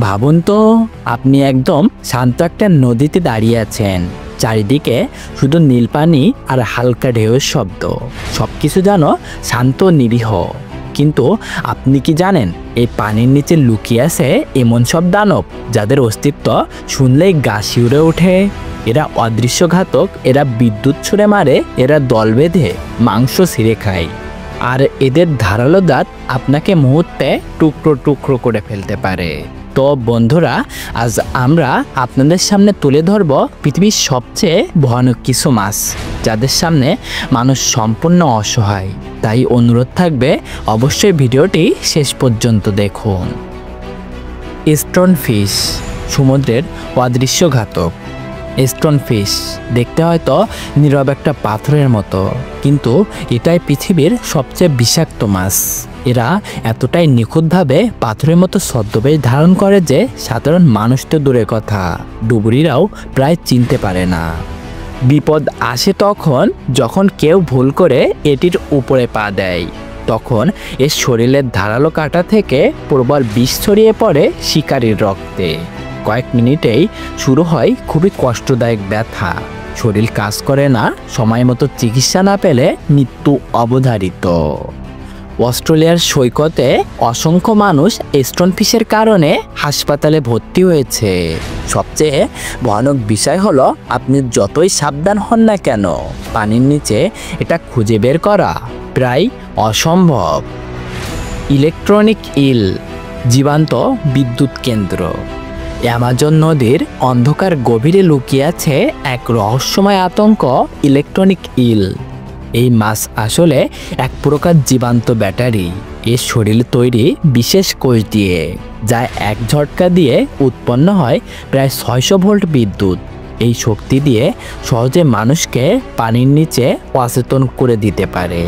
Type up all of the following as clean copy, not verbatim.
ভাবুন তো, আপনি একদম শান্ত একটা নদীতে দাঁড়িয়ে আছেন। চারিদিকে শুধু নীল পানি আর হালকা ঢেউয়ের শব্দ। সবকিছু যেন শান্ত নিরীহ। কিন্তু আপনি কি জানেন, এই পানির নিচে লুকিয়ে আছে এমন সব দানব যাদের অস্তিত্ব শুনলেই গা শিউরে ওঠে। এরা অদৃশ্য ঘাতক, এরা বিদ্যুৎ ছুঁড়ে মারে, এরা দল বেঁধে মাংস ছিঁড়ে খায়। আর এদের ধারালো দাঁত আপনাকে মুহূর্তে টুকরো টুকরো করে ফেলতে পারে। তো বন্ধুরা, আজ আমরা আপনাদের সামনে তুলে ধরব পৃথিবীর সবচেয়ে ভয়ানক কিছু মাছ, যাদের সামনে মানুষ সম্পূর্ণ অসহায়। তাই অনুরোধ থাকবে, অবশ্যই ভিডিওটি শেষ পর্যন্ত দেখুন। স্টোন ফিশ, সমুদ্রের অদৃশ্য ঘাতক। স্টোন ফিশ দেখতে হয়তো নীরব একটা পাথরের মতো, কিন্তু এটাই পৃথিবীর সবচেয়ে বিষাক্ত মাছ। এরা এতটাই নিখুঁতভাবে পাথরের মতো ছদ্মবেশ ধারণ করে যে সাধারণ মানুষ তো দূরের কথা, ডুবুরিরাও প্রায় চিনতে পারে না। বিপদ আসে তখন যখন কেউ ভুল করে এটির উপরে পা দেয়। তখন এর শরীরের ধারালো কাঁটা থেকে প্রবল বিষ ছড়িয়ে পড়ে শিকারীর রক্তে। কয়েক মিনিটেই শুরু হয় খুবই কষ্টদায়ক ব্যথা। শরীর কাজ করে না, সময় মতো চিকিৎসা না পেলে মৃত্যু অবধারিত। অস্ট্রেলিয়ার সৈকতে অসংখ্য মানুষ স্টোন ফিশের কারণে হাসপাতালে ভর্তি হয়েছে। সবচেয়ে ভয়ানক বিষয় হলো, আপনি যতই সাবধান হন না কেন, পানির নিচে এটা খুঁজে বের করা প্রায় অসম্ভব। ইলেকট্রনিক ইল, জীবন্ত বিদ্যুৎ কেন্দ্র। অ্যামাজন নদীর অন্ধকার গভীরে লুকিয়ে আছে এক রহস্যময় আতঙ্ক, ইলেকট্রনিক ইল। এই মাছ আসলে এক প্রকার জীবন্ত ব্যাটারি। এর শরীর তৈরি বিশেষ কোষ দিয়ে, যা এক ঝটকা দিয়ে উৎপন্ন হয় প্রায় 600 ভোল্ট বিদ্যুৎ। এই শক্তি দিয়ে সহজে মানুষকে পানির নিচে অচেতন করে দিতে পারে।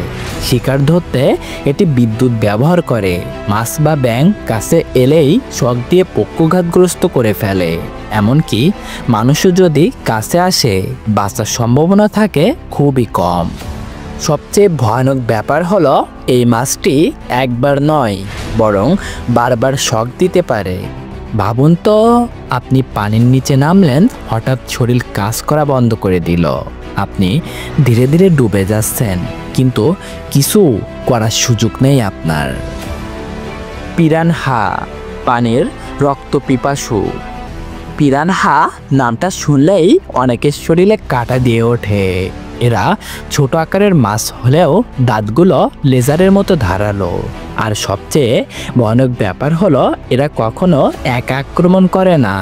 শিকার ধরতে এটি বিদ্যুৎ ব্যবহার করে। মাছ বা ব্যাঙ কাছে এলেই শক দিয়ে পক্ষাঘাতগ্রস্ত করে ফেলে। এমনকি মানুষও যদি কাছে আসে, বাঁচার সম্ভাবনা থাকে খুবই কম। সবচেয়ে ভয়ানক ব্যাপার হলো, এই মাছটি একবার নয় বরং বারবার শক দিতে পারে। ভাবুন তো, আপনি পানির নিচে নামলেন, হঠাৎ শরীর কাজ করা বন্ধ করে দিল। আপনি ধীরে ধীরে ডুবে যাচ্ছেন, কিন্তু কিছু করার সুযোগ নেই আপনার। পিরানহা, পানির রক্তপিপাসু। পিরানহা নামটা শুনলেই অনেকের শরীরে কাঁটা দিয়ে ওঠে। এরা ছোট আকারের মাছ হলেও দাঁতগুলো লেজারের মতো ধারালো। আর সবচেয়ে ভয়ানক ব্যাপার হলো, এরা কখনো একা আক্রমণ করে না,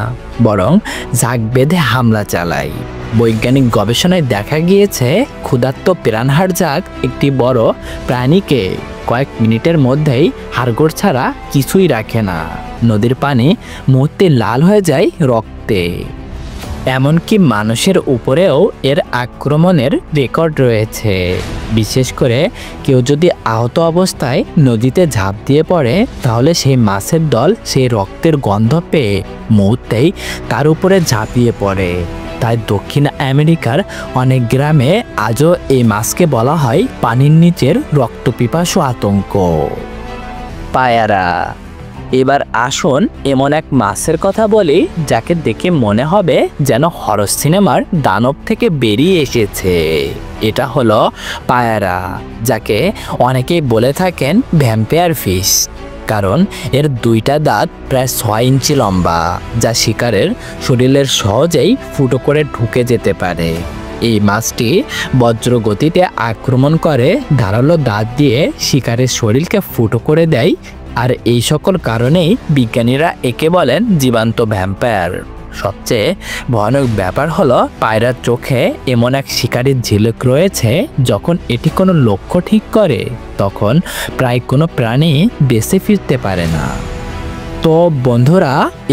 বরং ঝাঁক বেঁধে হামলা চালায়। বৈজ্ঞানিক গবেষণায় দেখা গিয়েছে, ক্ষুধার্ত পিরানহার ঝাঁক একটি বড় প্রাণীকে কয়েক মিনিটের মধ্যেই হাড়গোড় ছাড়া কিছুই রাখে না। নদীর পানি মুহূর্তে লাল হয়ে যায় রক্তে। এমনকি মানুষের উপরেও এর আক্রমণের রেকর্ড রয়েছে। বিশেষ করে কেউ যদি আহত অবস্থায় নদীতে ঝাঁপ দিয়ে পড়ে, তাহলে সেই মাছের দল সেই রক্তের গন্ধ পেয়ে মুহূর্তেই তার উপরে ঝাঁপিয়ে পড়ে। তাই দক্ষিণ আমেরিকার অনেক গ্রামে আজও এই মাছকে বলা হয় পানির নিচের রক্তপিপাসু আতঙ্ক। পায়রা। এবার আসুন এমন এক মাছের কথা বলি, যাকে দেখে মনে হবে যেন হরর সিনেমার দানব থেকে বেরিয়ে এসেছে। এটা হলো পায়রা, যাকে অনেকেই বলে থাকেন ভ্যাম্পায়ার ফিশ, কারণ এর দুইটা দাঁত প্রায় 6 ইঞ্চি লম্বা, যা শিকারের শরীরের সহজেই ফুটো করে ঢুকে যেতে পারে। এই মাছটি বজ্রগতিতে আক্রমণ করে, ধারালো দাঁত দিয়ে শিকারের শরীরকে ফুটো করে দেয়। আর এই সকল কারণেই বিজ্ঞানীরা একে বলেন জীবন্ত ভ্যাম্পায়ার। সবচেয়ে ভয়ানক ব্যাপার হলো, পায়রার চোখে এমন এক শিকারীর ঝিলিক রয়েছে, যখন এটি কোনো লক্ষ্য ঠিক করে তখন প্রায় কোনো প্রাণী বেঁচে ফিরতে পারে না। তো বন্ধুরা,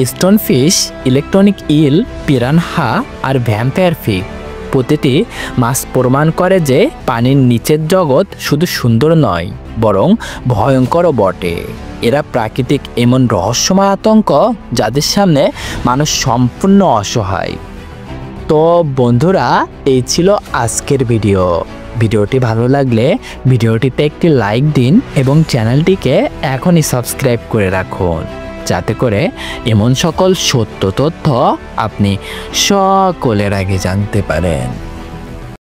স্টোন ফিশ, ইলেকট্রনিক ইল, পিরানহা আর ভ্যাম্পায়ার ফিশ প্রতিটি মাছ প্রমাণ করে যে পানির নিচের জগৎ শুধু সুন্দর নয়, বরং ভয়ঙ্করও বটে। এরা প্রাকৃতিক এমন রহস্যময় আতঙ্ক, যাদের সামনে মানুষ সম্পূর্ণ অসহায়। তো বন্ধুরা, এই ছিল আজকের ভিডিওটি ভালো লাগলে ভিডিওটিতে একটি লাইক দিন এবং চ্যানেলটিকে এখনই সাবস্ক্রাইব করে রাখুন, যাতে করে এমন সকল সত্য তথ্য আপনি সকলের আগে জানতে পারেন।